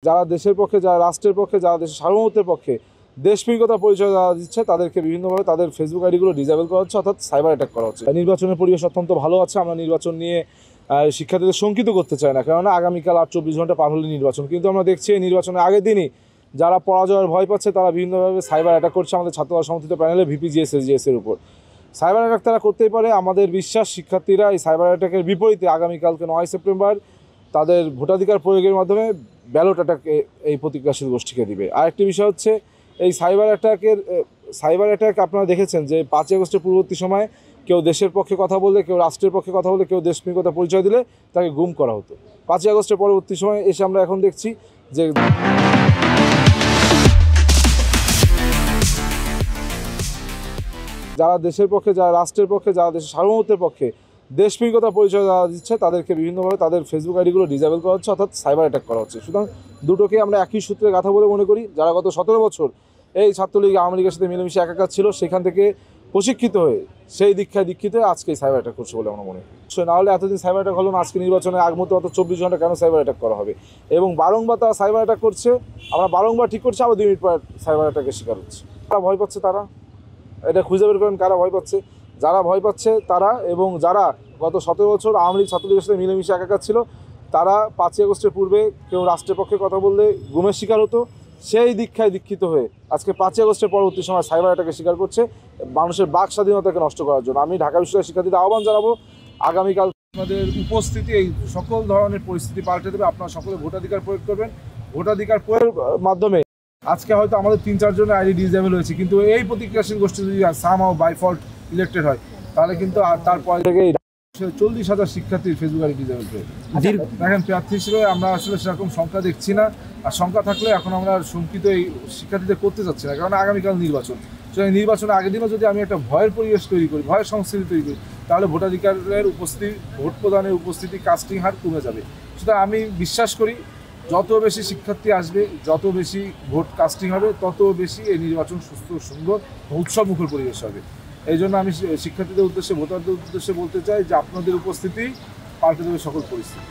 যারা দেশের পক্ষে, যারা রাষ্ট্রের পক্ষে, যারা দেশের সার্বভৌমত্বের পক্ষে দেশপ্রেমিকতার পরিচয় যারা দিচ্ছে তাদেরকে বিভিন্নভাবে তাদের ফেসবুক আইডিগুলো ডিসেবল করা হচ্ছে, অর্থাৎ সাইবার অ্যাটাক করা হচ্ছে। নির্বাচনের পরিবেশ অত্যন্ত ভালো আছে। আমরা নির্বাচন নিয়ে শিক্ষার্থীদের শঙ্কিত করতে চাই না, কেননা আগামীকাল আর 24 ঘন্টা পার হলে নির্বাচন। কিন্তু আমরা দেখছি এই নির্বাচনের আগের দিনই যারা পরাজয়ের ভয় পাচ্ছে তারা বিভিন্নভাবে সাইবার অ্যাটাক করছে আমাদের ছাত্র সমর্থিত প্যানেলে ভিপিজিএস এসজিএসের উপর। সাইবার অ্যাটাক তারা করতেই পারে। আমাদের বিশ্বাস শিক্ষার্থীরা এই সাইবার অ্যাটাকের বিপরীতে আগামীকালকে 9 সেপ্টেম্বর তাদের ভোটাধিকার প্রয়োগের মাধ্যমে ব্যালট অ্যাটাক এই প্রতিক্রিয়াশীল গোষ্ঠীকে দিবে। আরেকটি বিষয় হচ্ছে এই সাইবার অ্যাটাক আপনারা দেখেছেন যে 5 আগস্টের পূর্ববর্তী সময়ে কেউ দেশের পক্ষে কথা বললে, কেউ রাষ্ট্রের পক্ষে কথা বলে, কেউ দেশপ্রেমিকতা পরিচয় দিলে তাকে গুম করা হতো। 5 আগস্টের পরবর্তী সময়ে এসে আমরা এখন দেখছি যে যারা দেশের পক্ষে, যারা রাষ্ট্রের পক্ষে, যারা দেশের সার্বভৌমত্বের পক্ষে দেশপ্রেমিকতার পরিচয় যারা দিচ্ছে তাদেরকে বিভিন্নভাবে তাদের ফেসবুক আইডিগুলো ডিসেবল করা হচ্ছে, অর্থাৎ সাইবার অ্যাটাক করা হচ্ছে। সুতরাং দুটোকে আমরা একই সূত্রে গাথা বলে মনে করি। যারা গত 17 বছর এই ছাত্রলীগ আওয়ামী লীগের সাথে মিলেমিশে একাকার ছিল, সেখান থেকে প্রশিক্ষিত হয়ে সেই দীক্ষায় দীক্ষিত হয়ে আজকে সাইবার অ্যাটাক করছে বলে আমরা মনে করি। না হলে এতদিন সাইবার অ্যাটাক হলো না, আজকে নির্বাচনের আগ মুহূর্তে 24 ঘন্টা কেন সাইবার অ্যাটাক করা হবে? এবং বারংবার তারা সাইবার অ্যাটাক করছে, আমরা বারংবার ঠিক করছি, আবার 2 মিনিট পর সাইবার অ্যাটাকের শিকার হচ্ছে। তারা ভয় পাচ্ছে, তারা এটা খুঁজে বের করেন কারা ভয় পাচ্ছে। যারা ভয় পাচ্ছে তারা, এবং যারা গত 17 বছর আওয়ামী লীগ ছাত্রলীগের সাথে মিলেমিশে একাকার ছিল, তারা 5 আগস্টের পূর্বে কেউ রাষ্ট্রের পক্ষে কথা বললে গুমের শিকার হতো, সেই দীক্ষায় দীক্ষিত হয়ে আজকে 5 আগস্টের পরবর্তী সময় সাইবার অ্যাটাকের শিকার করছে মানুষের বাক স্বাধীনতাকে নষ্ট করার জন্য। আমি ঢাকা বিশ্ববিদ্যালয়ের শিক্ষার্থীদের আহ্বান জানাবো, আগামীকাল আপনাদের উপস্থিতি এই সকল ধরনের পরিস্থিতি পাল্টে দেবে। আপনারা সকলে ভোটাধিকার প্রয়োগ করবেন। ভোটাধিকার প্রয়োগের মাধ্যমে আজকে হয়তো আমাদের 3-4 জনের আইডি ডিসেবল হয়েছে, কিন্তু এই প্রতিক্রিয়াশীল গোষ্ঠী যদি সামহাও বাই ফল্ট ইলেক্টেড হয়, তাহলে কিন্তু তারপরে থেকে 40,000 শিক্ষার্থীর ফেসবুক আইডি ডিসেবল হয়ে দেখেন। প্রার্থী হিসেবে আমরা আসলে সেরকম সংখ্যা দেখছি না, আর সংখ্যা থাকলে এখন আমরা শঙ্কিত এই শিক্ষার্থীদের করতে চাচ্ছি না, কারণ আগামীকাল নির্বাচন। সেই নির্বাচনের আগের দিনও যদি আমি একটা ভয়ের পরিবেশ তৈরি করি, ভয়ের সংস্কৃতি তৈরি করি, তাহলে ভোটাধিকারের উপস্থিতি, ভোট প্রদানের উপস্থিতি, কাস্টিং হার কমে যাবে। সুতরাং আমি বিশ্বাস করি যত বেশি শিক্ষার্থী আসবে, যত বেশি ভোট কাস্টিং হবে, তত বেশি এই নির্বাচন সুস্থ, সুন্দর, উৎসবমুখর পরিবেশ হবে। এই জন্য আমি শিক্ষার্থীদের উদ্দেশ্যে, ভোটারদের উদ্দেশ্যে বলতে চাই যে আপনাদের উপস্থিতি পাল্টে দেবে সকল পরিস্থিতি।